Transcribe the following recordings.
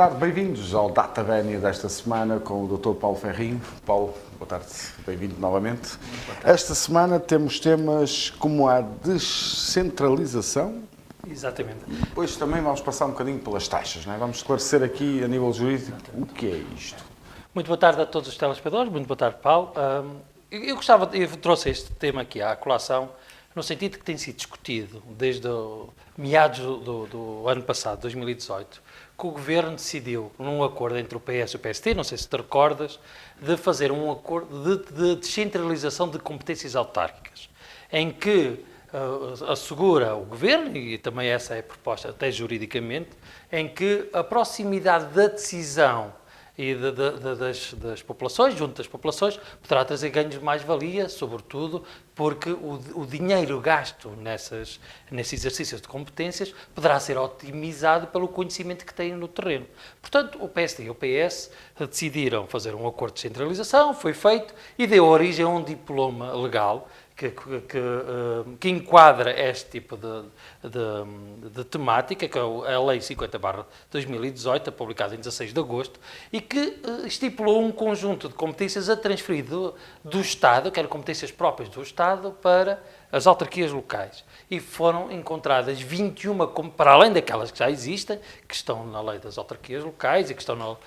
tarde, bem-vindos ao Data Vénia desta semana com o Dr. Paulo Ferrinho. Paulo, boa tarde, bem-vindo novamente. Esta semana temos temas como a descentralização. Exatamente. E depois também vamos passar um bocadinho pelas taxas, não é? Vamos esclarecer aqui a nível jurídico o que é isto. Muito boa tarde a todos os telespectadores, muito boa tarde, Paulo. Eu trouxe este tema aqui à colação, no sentido que tem sido discutido desde meados do ano passado, 2018, que o Governo decidiu, num acordo entre o PS e o PST, não sei se te recordas, de fazer um acordo de descentralização de competências autárquicas, em que assegura o Governo, e também essa é a proposta até juridicamente, em que a proximidade da decisão e das populações, junto das populações, poderá trazer ganhos de mais-valia, sobretudo porque o dinheiro gasto nesses exercícios de competências poderá ser otimizado pelo conhecimento que têm no terreno. Portanto, o PSD e o PS decidiram fazer um acordo de centralização, foi feito e deu origem a um diploma legal que enquadra este tipo de temática, que é a Lei 50/2018, publicada em 16 de agosto, e que estipulou um conjunto de competências a transferir do Estado, que eram competências próprias do Estado, para as autarquias locais. E foram encontradas 21, para além daquelas que já existem, que estão na Lei das Autarquias Locais e que estão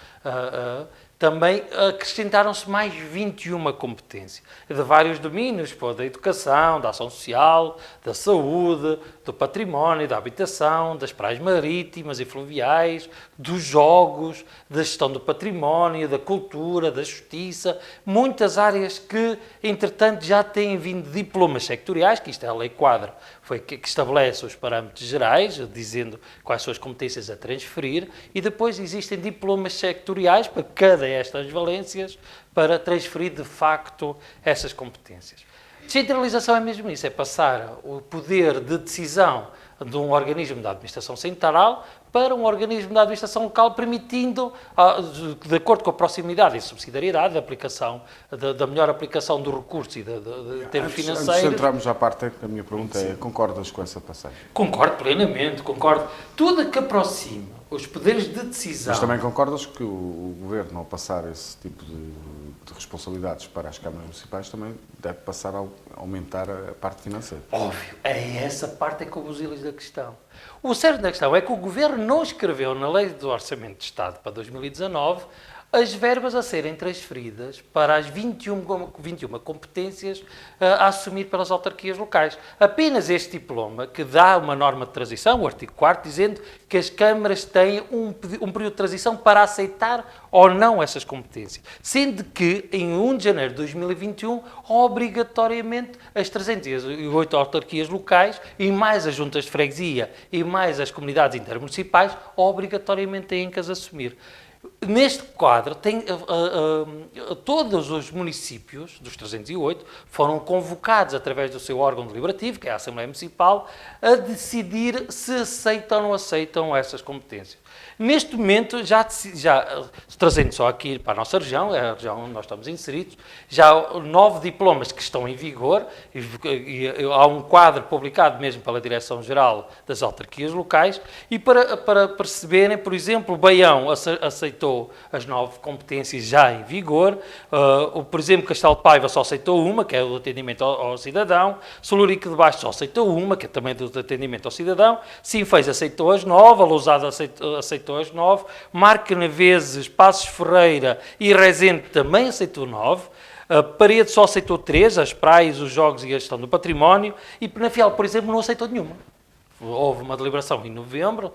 também acrescentaram-se mais 21 competências, de vários domínios, da educação, da ação social, da saúde, do património, da habitação, das praias marítimas e fluviais, dos jogos, da gestão do património, da cultura, da justiça, muitas áreas que, entretanto, já têm vindo diplomas sectoriais, que isto é a Lei Quadro, que estabelece os parâmetros gerais, dizendo quais são as competências a transferir, e depois existem diplomas sectoriais para cada estas valências, para transferir de facto essas competências. Descentralização é mesmo isso, é passar o poder de decisão de um organismo da administração central para um organismo da administração local, permitindo, de acordo com a proximidade e subsidiariedade, da melhor aplicação do recurso e de termos financeiros. Antes de entrarmos à parte, a minha pergunta é, concordas com essa passagem? Concordo plenamente, concordo. Tudo que aproxima os poderes de decisão... Mas também concordas que o Governo, ao passar esse tipo de responsabilidades para as câmaras municipais, também deve passar a aumentar a parte financeira? Óbvio, é essa parte que é o busilis da questão. O certo da questão é que o Governo não escreveu na Lei do Orçamento de Estado para 2019 as verbas a serem transferidas para as 21 competências a assumir pelas autarquias locais. Apenas este diploma, que dá uma norma de transição, o artigo 4º, dizendo que as câmaras têm um período de transição para aceitar ou não essas competências. Sendo que, em 1 de janeiro de 2021, obrigatoriamente, as 308 autarquias locais, e mais as juntas de freguesia, e mais as comunidades intermunicipais, obrigatoriamente têm que as assumir. Neste quadro, todos os municípios dos 308 foram convocados através do seu órgão deliberativo, que é a Assembleia Municipal, a decidir se aceitam ou não aceitam essas competências. Neste momento, já trazendo só aqui para a nossa região, é a região onde nós estamos inseridos, já há 9 diplomas que estão em vigor, e há um quadro publicado mesmo pela Direção-Geral das Autarquias Locais, e para perceberem, por exemplo, o Baião aceitou as 9 competências já em vigor, por exemplo, Castelo de Paiva só aceitou uma, que é o do atendimento ao cidadão, Solurico de Baixo só aceitou uma, que é também do atendimento ao cidadão, Sinfãs aceitou as 9, a Lousada aceitou as 9, Marcaneveses, Passos Ferreira e Rezende também aceitou 9, Parede só aceitou 3, as praias, os jogos e a gestão do património, e Penafiel, por exemplo, não aceitou nenhuma. Houve uma deliberação em novembro,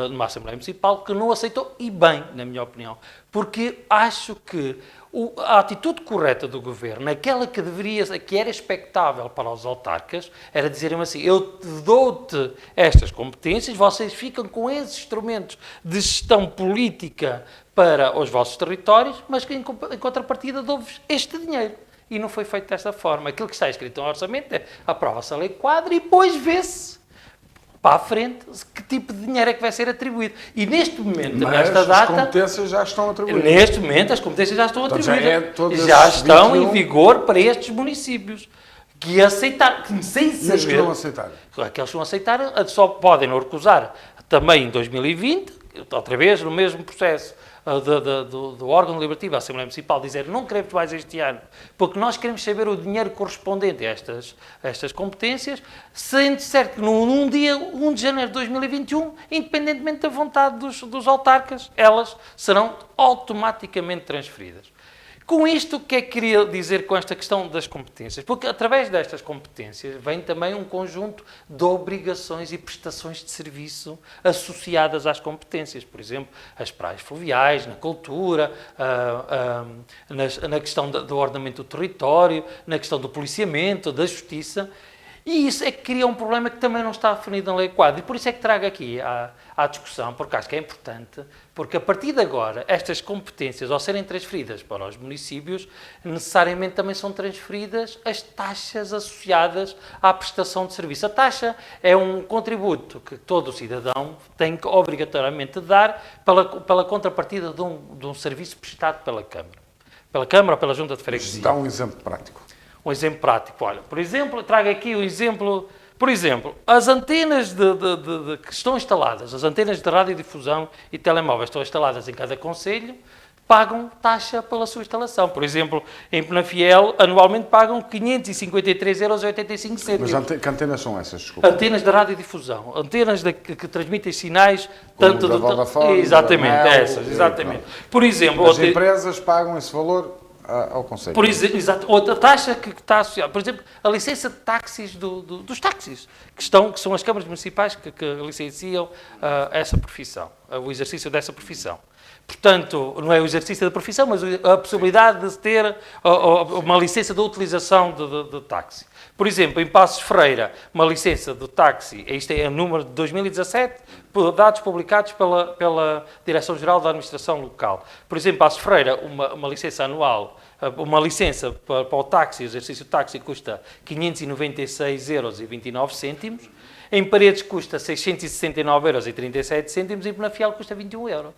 numa Assembleia Municipal, que não aceitou, e bem, na minha opinião, porque acho que a atitude correta do Governo, aquela que era expectável para os autarcas, era dizerem assim, eu dou-te estas competências, vocês ficam com esses instrumentos de gestão política para os vossos territórios, mas que em contrapartida dou-vos este dinheiro. E não foi feito desta forma. Aquilo que está escrito no orçamento é aprova-se a Lei Quadro e depois vê-se para a frente que tipo de dinheiro é que vai ser atribuído. E neste momento, nesta data... as competências já estão atribuídas. Neste momento, as competências já estão atribuídas. Já estão em vigor para estes municípios. Que aceitaram, sem saber... Mas que não aceitaram. Aqueles que não aceitaram só podem não recusar também em 2020, outra vez, no mesmo processo do órgão deliberativo, a Assembleia Municipal, dizer não queremos mais este ano, porque nós queremos saber o dinheiro correspondente a estas competências, sendo certo que num dia 1 de janeiro de 2021, independentemente da vontade dos autarcas, elas serão automaticamente transferidas. Com isto, o que é que queria dizer com esta questão das competências? Porque através destas competências vem também um conjunto de obrigações e prestações de serviço associadas às competências. Por exemplo, as praias fluviais, na cultura, na questão do ordenamento do território, na questão do policiamento, da justiça. E isso é que cria um problema que também não está definido na lei quadro. E por isso é que trago aqui à discussão, porque acho que é importante, porque a partir de agora, estas competências, ao serem transferidas para os municípios, necessariamente também são transferidas as taxas associadas à prestação de serviço. A taxa é um contributo que todo cidadão tem que obrigatoriamente dar pela contrapartida de um serviço prestado pela Câmara. Pela Câmara ou pela Junta de Freguesia. Dá um exemplo prático. Um exemplo prático, olha, por exemplo, trago aqui o exemplo, por exemplo, as antenas que estão instaladas, as antenas de radiodifusão e telemóveis estão instaladas em cada concelho, pagam taxa pela sua instalação. Por exemplo, em Penafiel, anualmente pagam 553,85 €. Mas que antenas são essas? Desculpa. Antenas de radiodifusão, antenas que transmitem sinais Como tanto da Vodafone, exatamente, da Mel, essas, exatamente. Por exemplo, as empresas pagam esse valor ao Conselho. Por exemplo, outra taxa que está associada, por exemplo, a licença de táxis dos táxis, que são as câmaras municipais que licenciam essa profissão, o exercício dessa profissão. Portanto, não é o exercício da profissão, mas a possibilidade de ter uma licença de utilização de táxi. Por exemplo, em Passos Ferreira, uma licença de táxi, isto é o número de 2017, dados publicados pela Direção-Geral da Administração Local. Por exemplo, em Passos Ferreira, uma licença anual, uma licença para o táxi, o exercício de táxi, custa 596,29 €. Em Paredes custa 669,37 € e em Penafiel custa 21 €.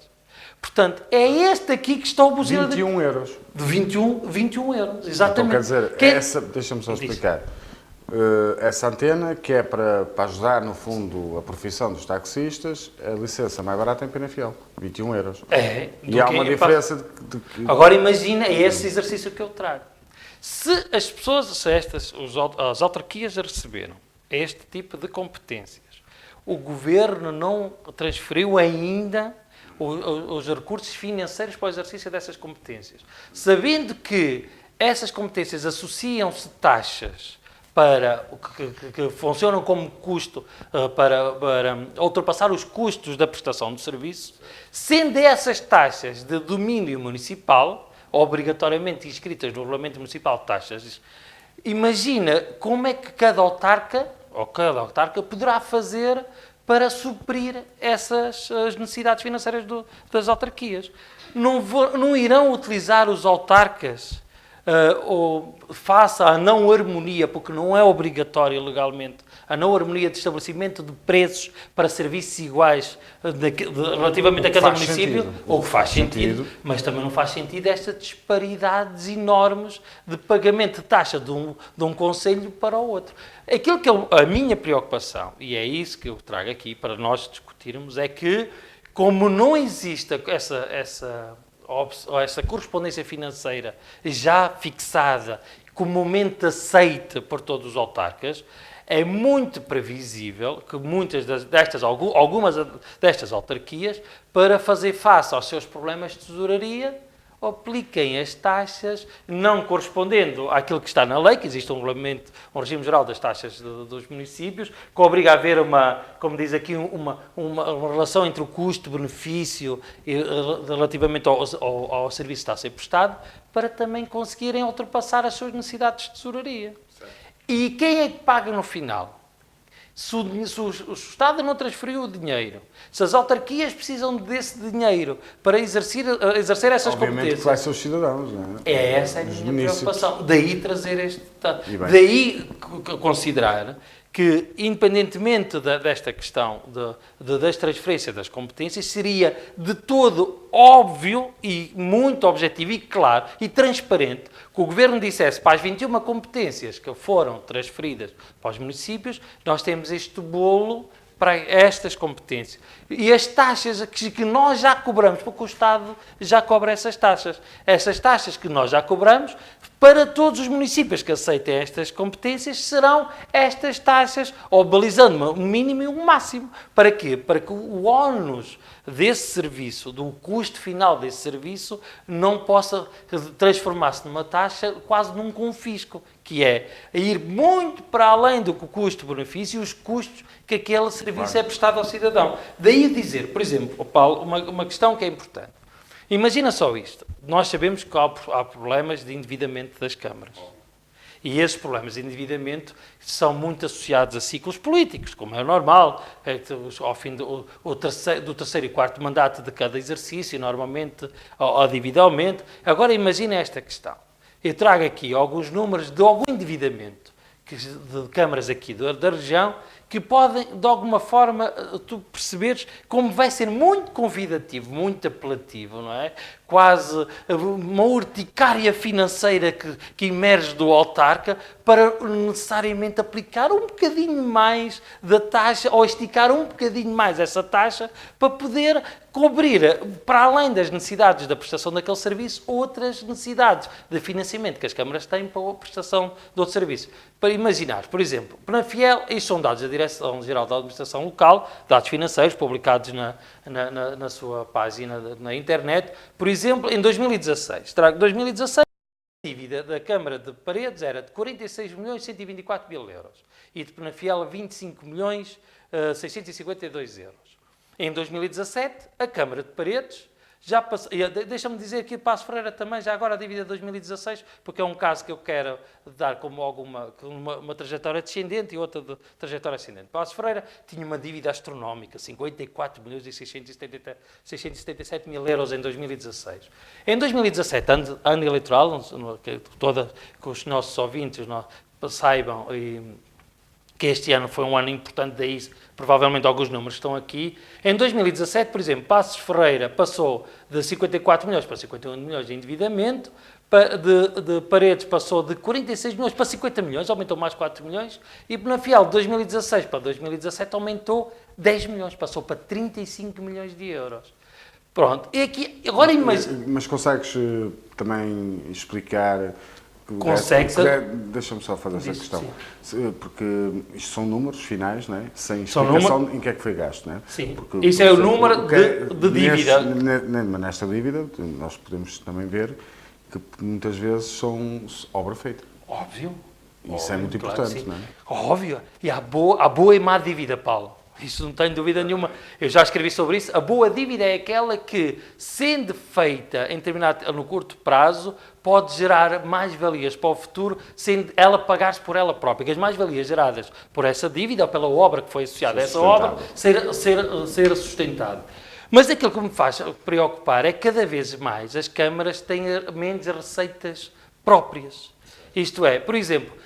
Portanto, é este aqui que está o buzina 21 €. De 21 €, exatamente. Então, quer dizer, deixa-me só explicar. Essa antena, que é para ajudar, no fundo, a profissão dos taxistas, a licença mais barata é em Penafiel, 21 €. E há uma diferença de... Agora imagina, é esse exercício que eu trago. Se as pessoas, as autarquias receberam este tipo de competências, o governo não transferiu ainda os recursos financeiros para o exercício dessas competências, sabendo que essas competências associam-se taxas que funcionam como custo para ultrapassar os custos da prestação de serviço, sendo essas taxas de domínio municipal, obrigatoriamente inscritas no Regulamento Municipal de Taxas, imagina como é que cada autarca poderá fazer para suprir as necessidades financeiras das autarquias. Não irão utilizar os autarcas face à não harmonia, porque não é obrigatório legalmente, a não harmonia de estabelecimento de preços para serviços iguais relativamente a cada município, ou que faz sentido, mas também não faz sentido estas disparidades enormes de pagamento de taxa de um concelho para o outro. Aquilo que é a minha preocupação, e é isso que eu trago aqui para nós discutirmos, é que, como não existe essa correspondência financeira já fixada, comumente aceita por todos os autarcas, é muito previsível que algumas destas autarquias, para fazer face aos seus problemas de tesouraria, apliquem as taxas não correspondendo àquilo que está na lei, que existe um regime geral das taxas dos municípios, que obriga a haver como diz aqui, uma relação entre o custo-benefício relativamente ao serviço que está a ser prestado, para também conseguirem ultrapassar as suas necessidades de tesouraria. Certo. E quem é que paga no final? Se o Estado não transferiu o dinheiro, se as autarquias precisam desse dinheiro para exercer essas competências... que vai ser os cidadãos, não é? Essa é a minha preocupação. Daí trazer este... Daí considerar que, independentemente desta questão das transferências das competências, seria de todo óbvio e muito objetivo e claro e transparente que o Governo dissesse para as 21 competências que foram transferidas para os municípios, nós temos este bolo para estas competências. E as taxas que nós já cobramos, porque o Estado já cobra essas taxas. Essas taxas que nós já cobramos, para todos os municípios que aceitem estas competências, serão estas taxas, ou balizando um mínimo e um máximo. Para quê? Para que o ónus desse serviço, do custo final desse serviço, não possa transformar-se numa taxa quase num confisco, que é ir muito para além do custo-benefício e os custos que aquele serviço é prestado ao cidadão. Daí dizer, por exemplo, Paulo, uma questão que é importante. Imagina só isto. Nós sabemos que há problemas de endividamento das câmaras. E esses problemas de endividamento são muito associados a ciclos políticos, como é normal, ao fim do terceiro e quarto mandato de cada exercício, normalmente a dívida aumenta. Agora imagine esta questão. Eu trago aqui alguns números de algum endividamento de câmaras aqui da região, que podem, de alguma forma, tu perceberes como vai ser muito convidativo, muito apelativo, não é? Quase uma urticária financeira que emerge do autarca para necessariamente aplicar um bocadinho mais da taxa ou esticar um bocadinho mais essa taxa para poder cobrir, para além das necessidades da prestação daquele serviço, outras necessidades de financiamento que as câmaras têm para a prestação de outro serviço. Para imaginar, por exemplo, Penafiel, isto são dados da Direção-Geral da Administração Local, dados financeiros publicados na sua página na internet. Por exemplo, em 2016, trago 2016, a dívida da Câmara de Paredes era de 46.124.000 euros e de Penafiel 25.652 euros. Em 2017, a Câmara de Paredes já passou... Deixa-me dizer que Paços Ferreira também, já agora a dívida de 2016, porque é um caso que eu quero dar como uma trajetória descendente e outra de trajetória ascendente. Paços Ferreira tinha uma dívida astronómica, 54.677.000 euros em 2016. Em 2017, ano eleitoral, que os nossos ouvintes saibam que este ano foi um ano importante, daí provavelmente alguns números estão aqui. Em 2017, por exemplo, Paços Ferreira passou de 54 milhões para 51 milhões de endividamento, de Paredes passou de 46 milhões para 50 milhões, aumentou mais 4 milhões, e Penafiel de 2016 para 2017 aumentou 10 milhões, passou para 35 milhões de euros. Pronto, e aqui, agora imagina... Mas consegues também explicar... Consegue. Deixa-me só fazer essa questão. Sim. Porque isto são números finais, não é? Sem explicação em que é que foi gasto, não é? Sim. Porque, isso é o número de dívida. Nesta dívida, nós podemos também ver que muitas vezes são obra feita. Óbvio. Isso é muito importante, não é? Óbvio. E há boa e má dívida, Paulo. Isso não tenho dúvida nenhuma. Eu já escrevi sobre isso. A boa dívida é aquela que, sendo feita no curto prazo, pode gerar mais-valias para o futuro, sendo ela pagar-se por ela própria. Que as mais-valias geradas por essa dívida ou pela obra que foi associada a essa obra, ser sustentada. Mas aquilo que me faz preocupar é que cada vez mais as câmaras têm menos receitas próprias. Isto é, por exemplo,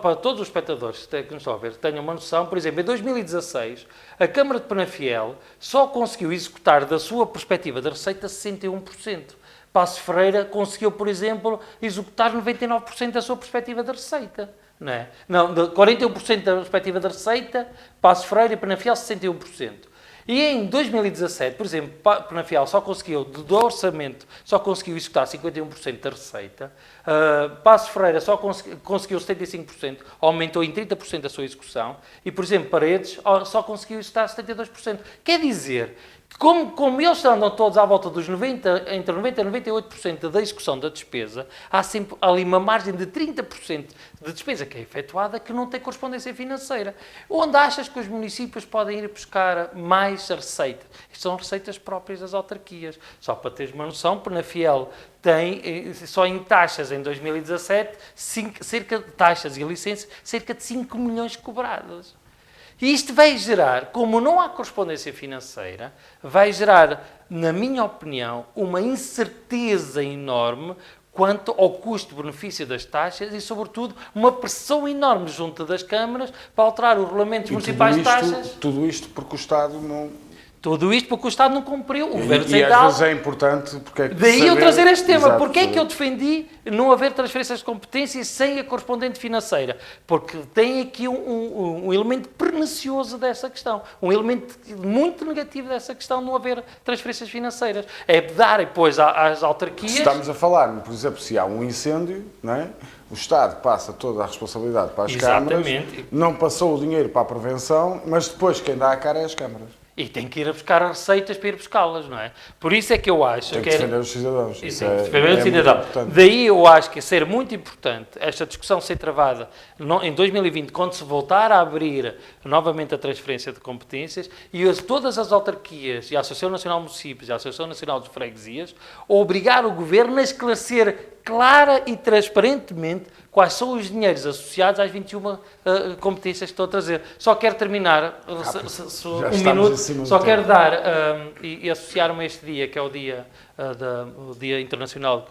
para todos os espectadores que nos estão a ver tenham uma noção, por exemplo, em 2016, a Câmara de Penafiel só conseguiu executar da sua perspectiva de receita 61%. Paços Ferreira conseguiu, por exemplo, executar 99% da sua perspectiva de receita. Não é? Não, 41% da perspectiva de receita, Paços Ferreira e Penafiel 61%. E em 2017, por exemplo, Penafiel só conseguiu, do orçamento, só conseguiu executar 51% da receita, Paços Ferreira só conseguiu 75%, aumentou em 30% a sua execução, e, por exemplo, Paredes só conseguiu executar 72%. Quer dizer, como eles andam todos à volta dos entre 90% e 98% da execução da despesa, há sempre ali uma margem de 30% de despesa que é efetuada que não tem correspondência financeira. Onde achas que os municípios podem ir buscar mais receita? Isto são receitas próprias das autarquias. Só para teres uma noção, Penafiel tem, só em taxas em 2017, cerca de taxas e licenças, cerca de 5 milhões cobradas. E isto vai gerar, como não há correspondência financeira, vai gerar, na minha opinião, uma incerteza enorme quanto ao custo-benefício das taxas e, sobretudo, uma pressão enorme junto das câmaras para alterar os regulamentos municipais de taxas. Tudo isto porque o Estado não... Tudo isto porque o Estado não cumpriu, o Governo E às Central... vezes é importante porque é que Daí eu trazer este tema. Exato. Porquê é que eu defendi não haver transferências de competências sem a correspondente financeira? Porque tem aqui um elemento pernicioso dessa questão. Um elemento muito negativo dessa questão de não haver transferências financeiras. É dar, depois, às autarquias... Estamos a falar, por exemplo, se há um incêndio, não é? O Estado passa toda a responsabilidade para as câmaras, não passou o dinheiro para a prevenção, mas depois quem dá a cara é as câmaras. E tem que ir a buscar receitas para ir buscá-las, não é? Por isso é que eu acho... Tem que defender os cidadãos. Isso é defender o cidadão. Daí eu acho que é ser muito importante esta discussão ser travada em 2020, quando se voltar a abrir novamente a transferência de competências e todas as autarquias e a Associação Nacional de Municípios e a Associação Nacional de Freguesias obrigar o Governo a esclarecer clara e transparentemente quais são os dinheiros associados às 21 competências que estou a trazer. Só quero terminar, um minuto, só quero dar e associar-me a este dia, que é o Dia Internacional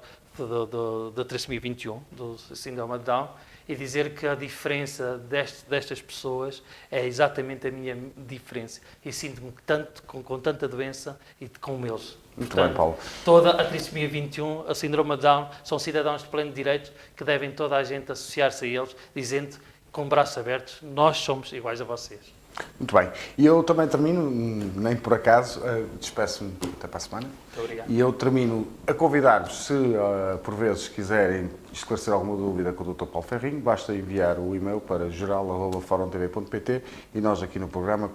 da Trissomia 21, do Síndrome de Down, e dizer que a diferença destas pessoas é exatamente a minha diferença. E sinto-me tanto com tanta doença e como eles. Muito Portanto, bem, Paulo. Toda a trissomia 21, a síndrome de Down, são cidadãos de pleno direito que devem toda a gente associar-se a eles, dizendo com braços abertos, nós somos iguais a vocês. Muito bem. E eu também termino, nem por acaso, despeço-me até para a semana. Muito obrigado. E eu termino a convidar-vos, se por vezes quiserem esclarecer alguma dúvida com o Dr. Paulo Ferrinho, basta enviar o e-mail para geral@forumtv.pt e nós aqui no programa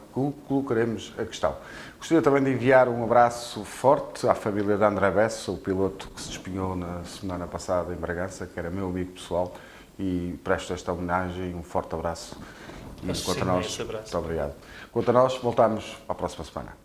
colocaremos a questão. Gostaria também de enviar um abraço forte à família de André Bessa, o piloto que se despenhou na semana passada em Bragança, que era meu amigo pessoal, e presto esta homenagem, um forte abraço. E quanto a nós, muito obrigado. Quanto a nós, voltamos para a próxima semana.